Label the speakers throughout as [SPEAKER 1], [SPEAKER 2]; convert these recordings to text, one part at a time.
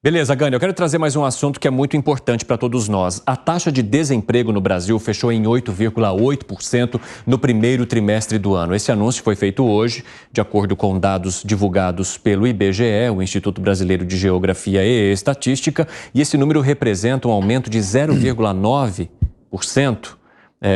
[SPEAKER 1] Beleza, Gani, eu quero trazer mais um assunto que é muito importante para todos nós. A taxa de desemprego no Brasil fechou em 8,8% no primeiro trimestre do ano. Esse anúncio foi feito hoje, de acordo com dados divulgados pelo IBGE, o Instituto Brasileiro de Geografia e Estatística, e esse número representa um aumento de 0,9%.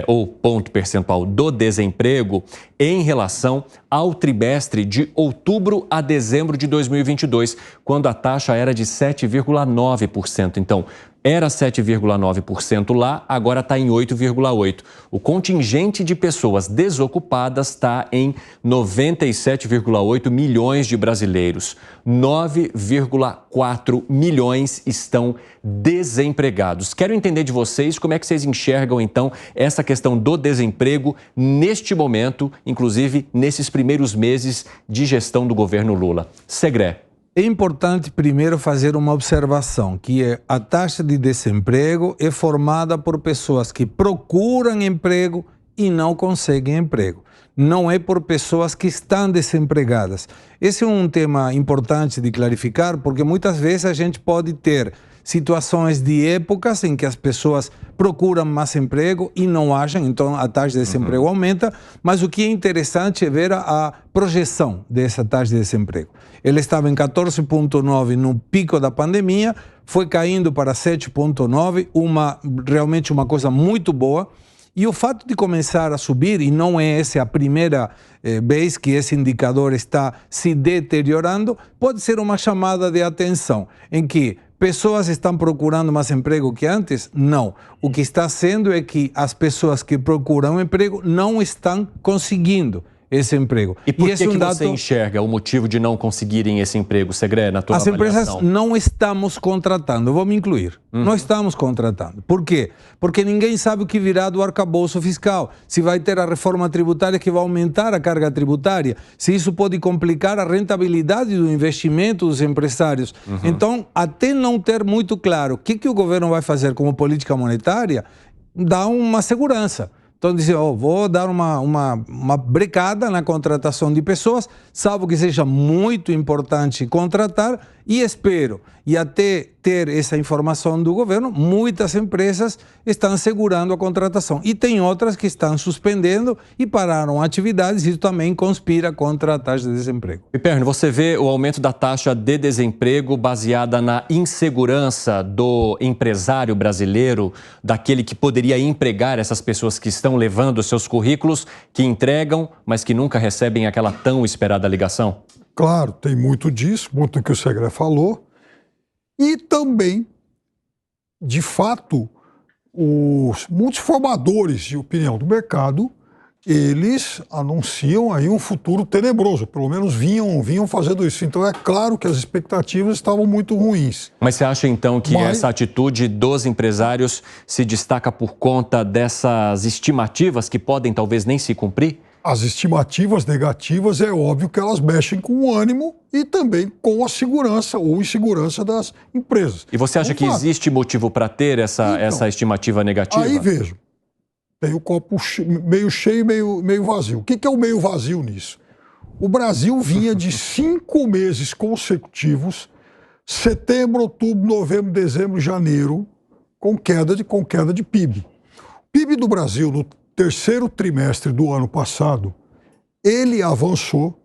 [SPEAKER 1] Ou ponto percentual do desemprego em relação ao trimestre de outubro a dezembro de 2022, quando a taxa era de 7,9%. Então, era 7,9% lá, agora está em 8,8%. O contingente de pessoas desocupadas está em 97,8 milhões de brasileiros. 9,4 milhões estão desempregados. Quero entender de vocês como é que vocês enxergam, então, essa questão do desemprego neste momento, inclusive nesses primeiros meses de gestão do governo Lula. Segré.
[SPEAKER 2] É importante primeiro fazer uma observação, que é a taxa de desemprego é formada por pessoas que procuram emprego e não conseguem emprego. Não é por pessoas que estão desempregadas. Esse é um tema importante de clarificar, porque muitas vezes a gente pode ter situações de épocas em que as pessoas procuram mais emprego e não acham, então a taxa de desemprego aumenta, mas o que é interessante é ver a projeção dessa taxa de desemprego. Ele estava em 14,9 no pico da pandemia, foi caindo para 7,9, realmente uma coisa muito boa. E o fato de começar a subir, e não é essa a primeira vez que esse indicador está se deteriorando, pode ser uma chamada de atenção, em que pessoas estão procurando mais emprego que antes? Não. O que está sendo é que as pessoas que procuram emprego não estão conseguindo esse emprego.
[SPEAKER 1] E por que você enxerga o motivo de não conseguirem esse emprego, Segré, na tua avaliação?
[SPEAKER 2] As empresas não estamos contratando, eu vou me incluir. Não estamos contratando. Por quê? Porque ninguém sabe o que virá do arcabouço fiscal. Se vai ter a reforma tributária que vai aumentar a carga tributária, se isso pode complicar a rentabilidade do investimento dos empresários. Então, até não ter muito claro o que o governo vai fazer como política monetária, dá uma segurança. Então, dizer, vou dar uma brecada na contratação de pessoas, salvo que seja muito importante contratar, e espero, e até ter essa informação do governo, muitas empresas estão segurando a contratação. E tem outras que estão suspendendo e pararam atividades, e isso também conspira contra a taxa de desemprego.
[SPEAKER 1] Piperno, você vê o aumento da taxa de desemprego baseada na insegurança do empresário brasileiro, daquele que poderia empregar essas pessoas que estão levando seus currículos, que entregam, mas que nunca recebem aquela tão esperada ligação?
[SPEAKER 3] Claro, tem muito disso, muito do que o Segré falou. E também, de fato, muitos formadores de opinião do mercado, eles anunciam aí um futuro tenebroso, pelo menos vinham fazendo isso. Então é claro que as expectativas estavam muito ruins.
[SPEAKER 1] Mas você acha então que essa atitude dos empresários se destaca por conta dessas estimativas que podem talvez nem se cumprir?
[SPEAKER 3] As estimativas negativas, é óbvio que elas mexem com o ânimo e também com a segurança ou insegurança das empresas.
[SPEAKER 1] E você acha que existe motivo para ter essa estimativa negativa?
[SPEAKER 3] Aí vejo, tem o copo meio cheio e meio vazio. O que é o meio vazio nisso? O Brasil vinha de 5 meses consecutivos, setembro, outubro, novembro, dezembro, janeiro, com queda de PIB. O PIB do Brasil no terceiro trimestre do ano passado, ele avançou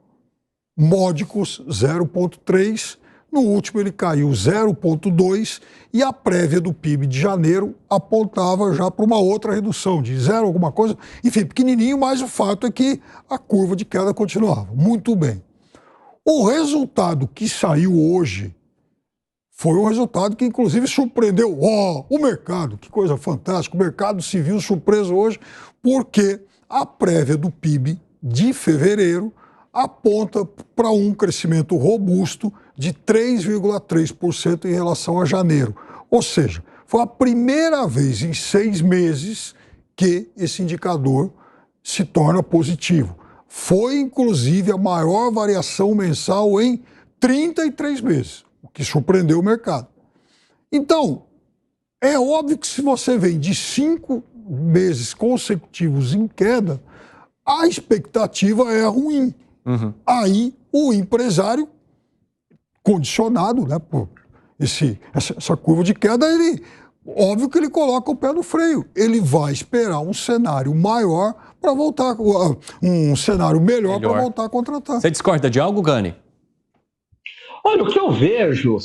[SPEAKER 3] módicos 0,3%, no último ele caiu 0,2% e a prévia do PIB de janeiro apontava já para uma outra redução de 0 alguma coisa, enfim, pequenininho, mas o fato é que a curva de queda continuava. Muito bem. O resultado que saiu hoje foi um resultado que, inclusive, surpreendeu o mercado. Que coisa fantástica. O mercado se viu surpreso hoje porque a prévia do PIB de fevereiro aponta para um crescimento robusto de 3,3% em relação a janeiro. Ou seja, foi a primeira vez em 6 meses que esse indicador se torna positivo. Foi, inclusive, a maior variação mensal em 33 meses. O que surpreendeu o mercado. Então, é óbvio que se você vem de 5 meses consecutivos em queda, a expectativa é ruim. Aí o empresário, condicionado, né, essa curva de queda, óbvio que ele coloca o pé no freio. Ele vai esperar um cenário maior para voltar, um cenário melhor para voltar a contratar.
[SPEAKER 1] Você discorda de algo, Gani?
[SPEAKER 4] Olha, o que eu vejo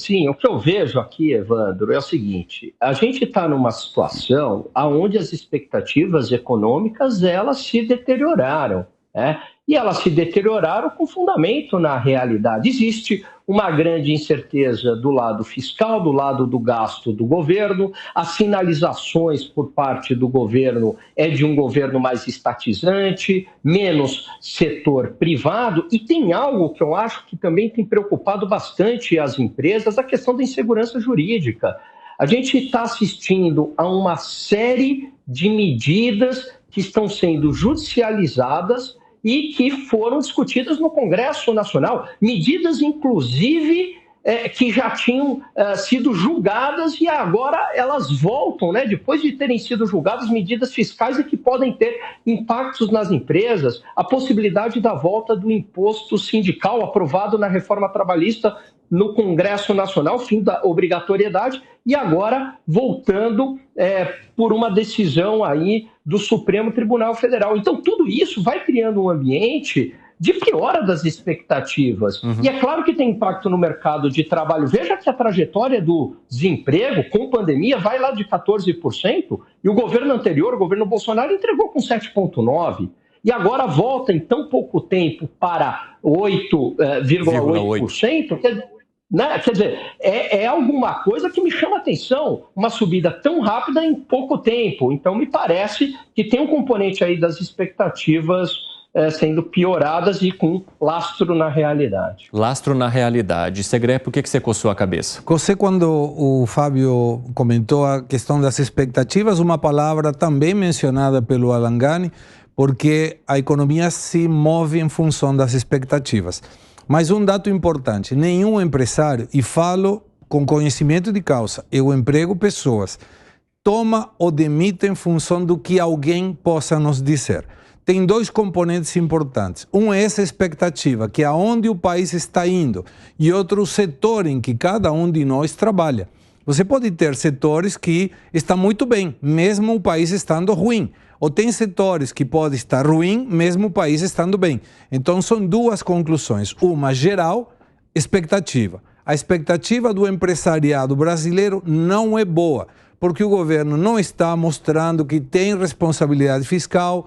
[SPEAKER 4] aqui, Evandro, é o seguinte: a gente está numa situação onde as expectativas econômicas elas se deterioraram, né? E elas se deterioraram com fundamento na realidade. Existe uma grande incerteza do lado fiscal, do lado do gasto do governo. As sinalizações por parte do governo é de um governo mais estatizante, menos setor privado. E tem algo que eu acho que também tem preocupado bastante as empresas, a questão da insegurança jurídica. A gente está assistindo a uma série de medidas que estão sendo judicializadas e que foram discutidas no Congresso Nacional, medidas, inclusive, que já tinham sido julgadas e agora elas voltam, né, depois de terem sido julgadas, medidas fiscais e que podem ter impactos nas empresas, a possibilidade da volta do imposto sindical aprovado na reforma trabalhista no Congresso Nacional, fim da obrigatoriedade, e agora voltando por uma decisão aí do Supremo Tribunal Federal. Então, tudo isso vai criando um ambiente de piora das expectativas. E é claro que tem impacto no mercado de trabalho. Veja que a trajetória do desemprego com pandemia vai lá de 14%, e o governo anterior, o governo Bolsonaro, entregou com 7,9%. E agora volta em tão pouco tempo para 8,8%. Quer dizer, é alguma coisa que me chama a atenção, uma subida tão rápida em pouco tempo. Então, me parece que tem um componente aí das expectativas sendo pioradas e com lastro na realidade.
[SPEAKER 1] Lastro na realidade. Segre, por que você coçou a cabeça?
[SPEAKER 2] Cocei quando o Fábio comentou a questão das expectativas, uma palavra também mencionada pelo Alan Gani, porque a economia se move em função das expectativas. Mas um dado importante, nenhum empresário, e falo com conhecimento de causa, eu emprego pessoas, toma ou demite em função do que alguém possa nos dizer. Tem dois componentes importantes. Um é essa expectativa, que é aonde o país está indo, e outro o setor em que cada um de nós trabalha. Você pode ter setores que estão muito bem, mesmo o país estando ruim. Ou tem setores que podem estar ruim, mesmo o país estando bem. Então, são duas conclusões. Uma, geral, expectativa. A expectativa do empresariado brasileiro não é boa, porque o governo não está mostrando que tem responsabilidade fiscal,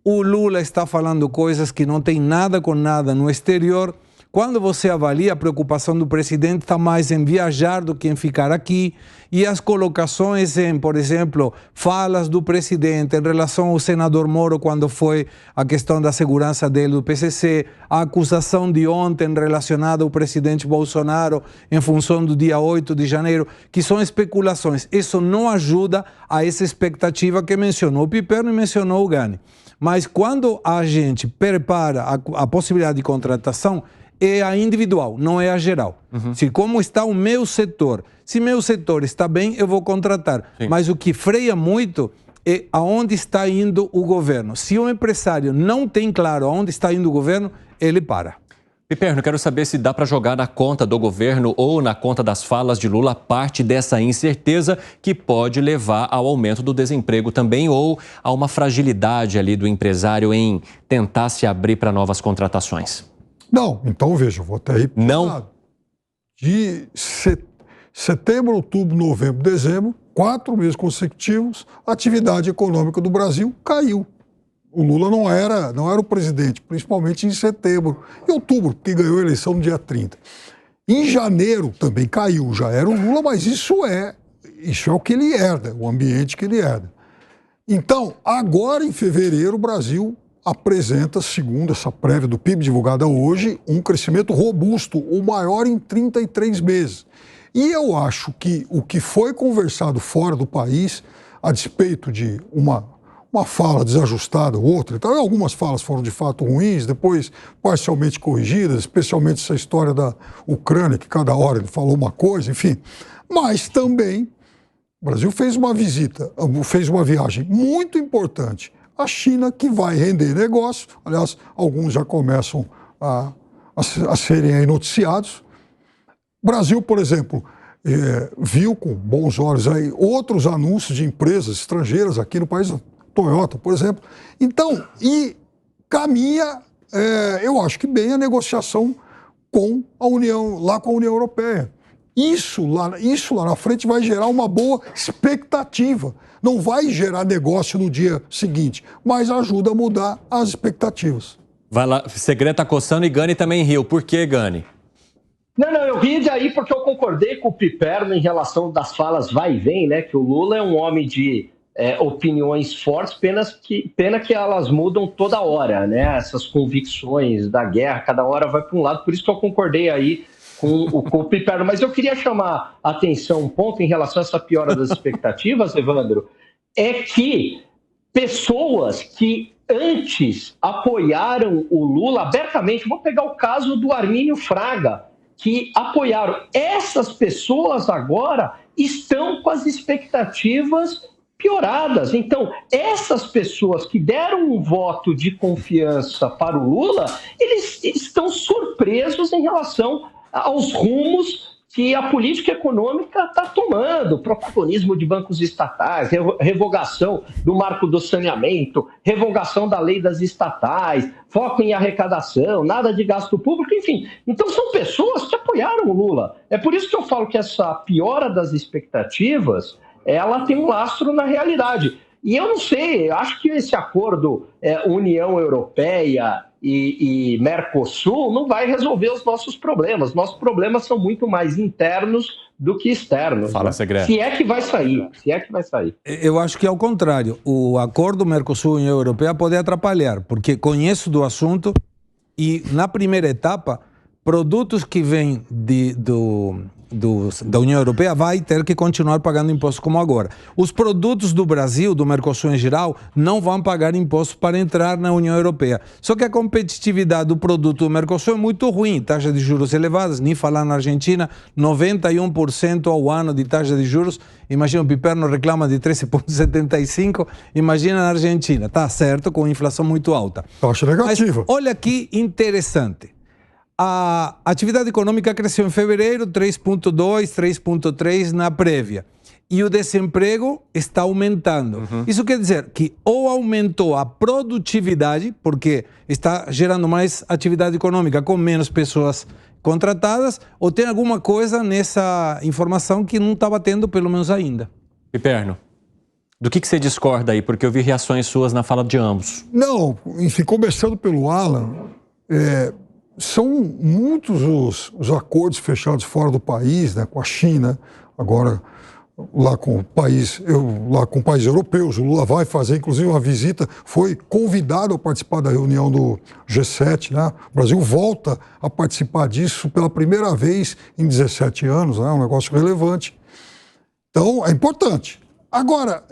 [SPEAKER 2] o Lula está falando coisas que não tem nada com nada no exterior. Quando você avalia, a preocupação do presidente está mais em viajar do que em ficar aqui. E as colocações em, por exemplo, falas do presidente em relação ao senador Moro, quando foi a questão da segurança dele do PCC, a acusação de ontem relacionada ao presidente Bolsonaro em função do dia 8 de janeiro, que são especulações. Isso não ajuda a essa expectativa que mencionou o Piperno e mencionou o Gani. Mas quando a gente prepara a possibilidade de contratação, é a individual, não é a geral. Se como está o meu setor, se meu setor está bem, eu vou contratar. Sim. Mas o que freia muito é aonde está indo o governo. Se o empresário não tem claro aonde está indo o governo, ele para.
[SPEAKER 1] Piperno, quero saber se dá para jogar na conta do governo ou na conta das falas de Lula parte dessa incerteza que pode levar ao aumento do desemprego também ou a uma fragilidade ali do empresário em tentar se abrir para novas contratações.
[SPEAKER 3] Não, então veja, eu vou até aí.
[SPEAKER 1] Não.
[SPEAKER 3] De setembro, outubro, novembro, dezembro, 4 meses consecutivos, a atividade econômica do Brasil caiu. O Lula não era o presidente, principalmente em setembro e outubro, que ganhou a eleição no dia 30. Em janeiro também caiu, já era o Lula, mas isso é o que ele herda, o ambiente que ele herda. Então, agora em fevereiro, o Brasil apresenta, segundo essa prévia do PIB divulgada hoje, um crescimento robusto, o maior em 33 meses. E eu acho que o que foi conversado fora do país, a despeito de uma fala desajustada ou outra, então, algumas falas foram de fato ruins, depois parcialmente corrigidas, especialmente essa história da Ucrânia, que cada hora ele falou uma coisa, enfim. Mas também o Brasil fez uma viagem muito importante à China, que vai render negócio. Aliás, alguns já começam a serem aí noticiados. O Brasil, por exemplo, viu com bons olhos aí outros anúncios de empresas estrangeiras aqui no país, Toyota, por exemplo. Então, e caminha, eu acho que bem a negociação com a União, lá com a União Europeia. Isso lá na frente vai gerar uma boa expectativa. Não vai gerar negócio no dia seguinte, mas ajuda a mudar as expectativas.
[SPEAKER 1] Vai lá, Segredo tá coçando e Gani também riu. Por que, Gani?
[SPEAKER 4] Não, eu ri daí porque eu concordei com o Piperno em relação das falas vai e vem, né? Que o Lula é um homem de opiniões fortes, pena que elas mudam toda hora, né? Essas convicções da guerra, cada hora vai para um lado, por isso que eu concordei aí com o Piperno. Mas eu queria chamar a atenção um ponto em relação a essa piora das expectativas, Evandro, é que pessoas que antes apoiaram o Lula abertamente, vou pegar o caso do Armínio Fraga, que apoiaram. Essas pessoas agora estão com as expectativas pioradas. Então, essas pessoas que deram um voto de confiança para o Lula, eles estão surpresos em relação aos rumos que a política econômica está tomando, protagonismo de bancos estatais, revogação do marco do saneamento, revogação da lei das estatais, foco em arrecadação, nada de gasto público, enfim. Então são pessoas que apoiaram o Lula. É por isso que eu falo que essa piora das expectativas, ela tem um lastro na realidade. E eu não sei, acho que esse acordo União Europeia e Mercosul não vai resolver os nossos problemas. Nossos problemas são muito mais internos do que externos.
[SPEAKER 1] Fala,
[SPEAKER 4] né?
[SPEAKER 1] Segredo.
[SPEAKER 4] Se é que vai sair.
[SPEAKER 2] Eu acho que é ao contrário. O acordo Mercosul-União Europeia pode atrapalhar, porque conheço do assunto e, na primeira etapa, produtos que vêm da União Europeia vai ter que continuar pagando impostos como agora. Os produtos do Brasil, do Mercosul em geral, não vão pagar impostos para entrar na União Europeia. Só que a competitividade do produto do Mercosul é muito ruim. Taxas de juros elevadas, nem falar na Argentina, 91% ao ano de taxa de juros. Imagina, o Piperno reclama de 13,75%, imagina na Argentina. Tá certo, com inflação muito alta.
[SPEAKER 3] Taxa negativa.
[SPEAKER 2] Mas olha que interessante. A atividade econômica cresceu em fevereiro, 3,2%, 3,3% na prévia. E o desemprego está aumentando. Isso quer dizer que ou aumentou a produtividade, porque está gerando mais atividade econômica com menos pessoas contratadas, ou tem alguma coisa nessa informação que não está batendo, pelo menos ainda.
[SPEAKER 1] Piperno, do que você discorda aí? Porque eu vi reações suas na fala de ambos.
[SPEAKER 3] Não, enfim, começando pelo Alan, são muitos os acordos fechados fora do país, né, com a China, agora lá com países europeus. O Lula vai fazer, inclusive, uma visita, foi convidado a participar da reunião do G7, né? O Brasil volta a participar disso pela primeira vez em 17 anos, né? Um negócio relevante. Então, é importante. Agora,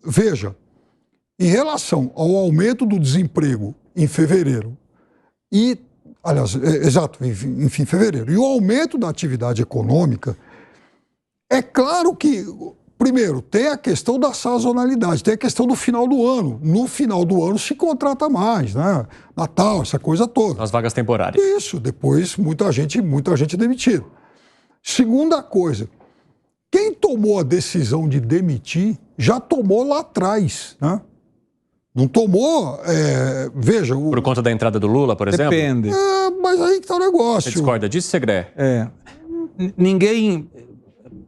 [SPEAKER 3] veja, em relação ao aumento do desemprego em fevereiro enfim, fevereiro. E o aumento da atividade econômica, é claro que, primeiro, tem a questão da sazonalidade, tem a questão do final do ano. No final do ano se contrata mais, né? Natal, essa coisa toda.
[SPEAKER 1] As vagas temporárias.
[SPEAKER 3] Isso, depois muita gente demitida. Segunda coisa, quem tomou a decisão de demitir já tomou lá atrás, né? Não tomou, veja...
[SPEAKER 1] Por conta da entrada do Lula, por exemplo?
[SPEAKER 2] Depende.
[SPEAKER 3] Mas aí que está o negócio.
[SPEAKER 1] Você discorda disso, Segredo?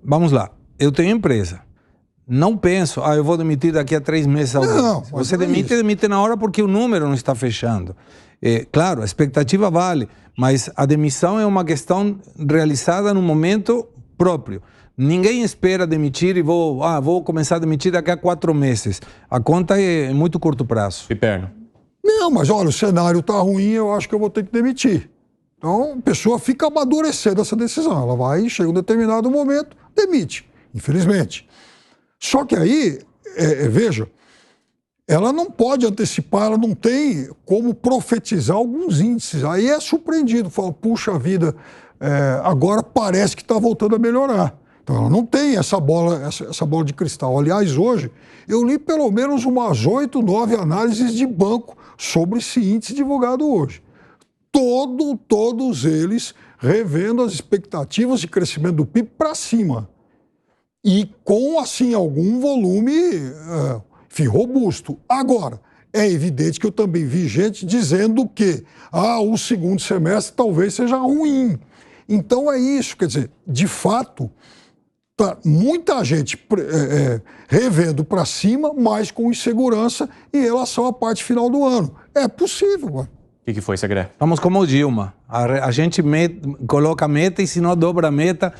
[SPEAKER 2] Vamos lá, eu tenho empresa. Não penso, eu vou demitir daqui a 3 meses alguém.
[SPEAKER 3] Não,
[SPEAKER 2] você demite na hora porque o número não está fechando. Claro, a expectativa vale, mas a demissão é uma questão realizada no momento próprio. Ninguém espera demitir e vou começar a demitir daqui a 4 meses. A conta é muito curto prazo.
[SPEAKER 1] Piperno.
[SPEAKER 3] Não, mas olha, o cenário está ruim, eu acho que eu vou ter que demitir. Então, a pessoa fica amadurecendo essa decisão. Ela vai, chega um determinado momento, demite, infelizmente. Só que aí, veja, ela não pode antecipar, ela não tem como profetizar alguns índices. Aí é surpreendido, fala, puxa vida, agora parece que está voltando a melhorar. Então ela não tem essa bola de cristal. Aliás, hoje eu li pelo menos umas 8, 9 análises de banco sobre esse índice divulgado hoje. Todos eles revendo as expectativas de crescimento do PIB para cima. E com, assim, algum volume, enfim, robusto. Agora, é evidente que eu também vi gente dizendo que o segundo semestre talvez seja ruim. Então é isso, quer dizer, de fato, tá muita gente revendo para cima, mas com insegurança em relação à parte final do ano. É possível, mano.
[SPEAKER 1] O que foi, Segré?
[SPEAKER 2] Estamos como o Dilma. A gente coloca a meta e se não dobra a meta,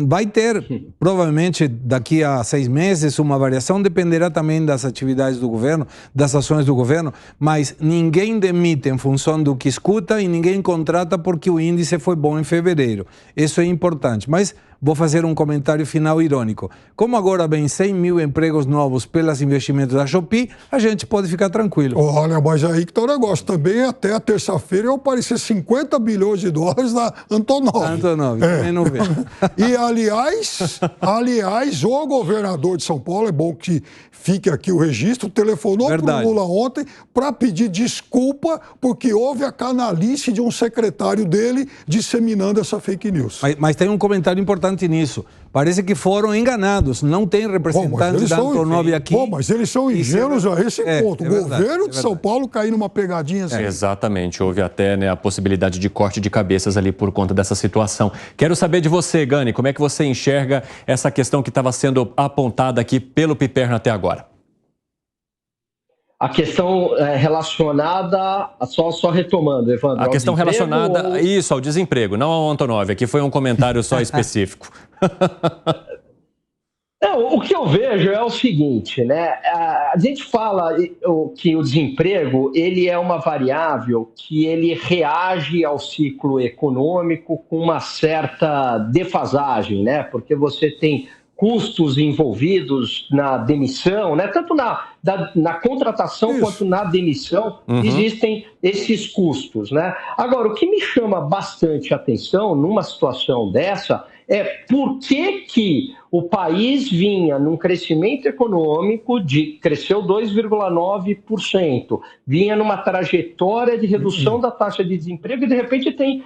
[SPEAKER 2] vai ter, provavelmente, daqui a 6 meses, uma variação, dependerá também das atividades do governo, das ações do governo, mas ninguém demite em função do que escuta e ninguém contrata porque o índice foi bom em fevereiro. Isso é importante, mas vou fazer um comentário final irônico. Como agora vem 100 mil empregos novos pelos investimentos da Shopee, a gente pode ficar tranquilo.
[SPEAKER 3] Olha, mas aí que está o negócio. Também até a terça-feira eu aparecer 50 bilhões de dólares na Antonov.
[SPEAKER 2] Antonov, também não vê.
[SPEAKER 3] E, aliás, o governador de São Paulo, é bom que fique aqui o registro, telefonou para o Lula ontem para pedir desculpa porque houve a canalice de um secretário dele disseminando essa fake news.
[SPEAKER 2] Mas tem um comentário importante nisso. Parece que foram enganados. Não tem representantes da Antonov aqui.
[SPEAKER 3] Mas eles são ingênuos a esse ponto. O governo de São Paulo caiu numa pegadinha assim.
[SPEAKER 1] Exatamente. Houve até, né, a possibilidade de corte de cabeças ali por conta dessa situação. Quero saber de você, Gani, como é que você enxerga essa questão que estava sendo apontada aqui pelo Piperno até agora?
[SPEAKER 4] A questão relacionada, só retomando, Evandro.
[SPEAKER 1] A questão relacionada, isso, ao desemprego, não ao Antonov. Aqui foi um comentário só específico.
[SPEAKER 4] O que eu vejo é o seguinte, né? A gente fala que o desemprego ele é uma variável que ele reage ao ciclo econômico com uma certa defasagem, né? Porque você tem custos envolvidos na demissão, né? Tanto na contratação quanto na demissão, existem esses custos, né? Agora, o que me chama bastante atenção numa situação dessa é por que o país vinha num crescimento econômico cresceu 2,9%, vinha numa trajetória de redução da taxa de desemprego e de repente tem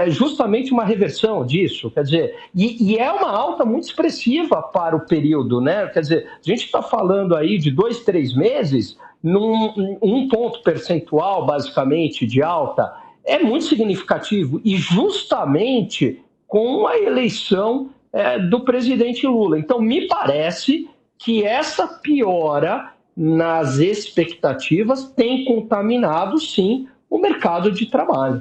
[SPEAKER 4] justamente uma reversão disso, quer dizer, e é uma alta muito expressiva para o período, né? Quer dizer, a gente está falando aí de 2, 3 meses, um ponto percentual, basicamente, de alta, é muito significativo, e justamente com a eleição do presidente Lula. Então, me parece que essa piora nas expectativas tem contaminado, sim, o mercado de trabalho.